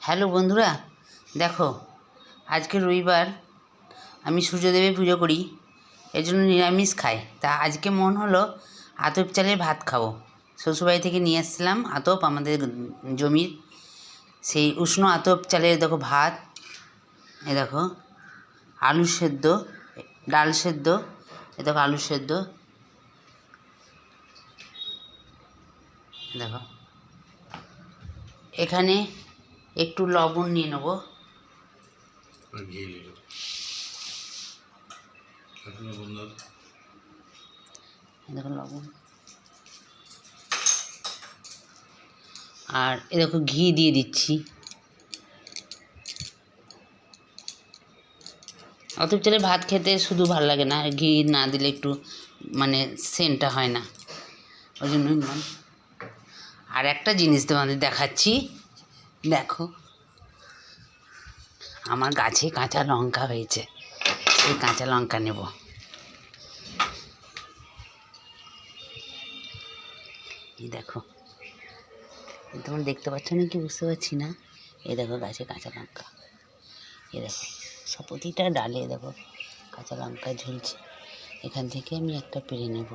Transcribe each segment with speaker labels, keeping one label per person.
Speaker 1: Hello বন্ধুরা, দেখো আজকে রবিবার, আমি সূর্যদেবের পুজো করি, এর জন্য নিরামিষ খাই। তা আজকে মন হলো আতপ চালের ভাত খাবো। শ্বশুরবাড়ি থেকে নিয়ে এসেছিলাম আতপ, আমাদের জমির সেই উষ্ণ আতপ চালের দেখো ভাত, এ দেখো আলু সেদ্ধ, ডাল সেদ্ধ, এ দেখো আলু সেদ্ধ, দেখো এখানে একটু লবণ নিয়ে নেবো, দেখো লবণ, আর এ দেখো ঘি দিয়ে দিচ্ছি। অতএব চালে ভাত খেতে শুধু ভালো লাগে না, ঘি না দিলে একটু মানে সেন্টটা হয় না, ওই জন্য। আর একটা জিনিস তোমাদের দেখাচ্ছি, দেখো আমার গাছে কাঁচা লঙ্কা হয়েছে, এই কাঁচা লঙ্কা নেব। এই দেখো, তোমরা দেখতে পাচ্ছ না কি বুঝতে পারছি না, এই দেখো গাছে কাঁচা লঙ্কা, এই দেখো সব প্রতিটা ডালে দেখো কাঁচা লঙ্কা ঝুলছে। এখান থেকে আমি একটা পেরে নেব।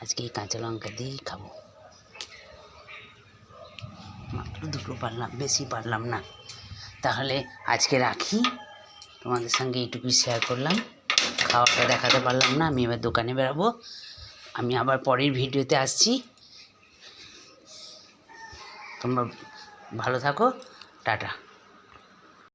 Speaker 1: আজকে এই কাঁচা লঙ্কা দিয়েই খাবো। মাত্র দুটো পারলাম, বেশি পারলাম না। তাহলে আজকে রাখি, তোমাদের সঙ্গে এইটুকুই শেয়ার করলাম। খাওয়াটা দেখাতে পারলাম না, আমি এবার দোকানে বেরাবো। আমি আবার পরের ভিডিওতে আসছি। তোমরা ভালো থাকো, টাটা।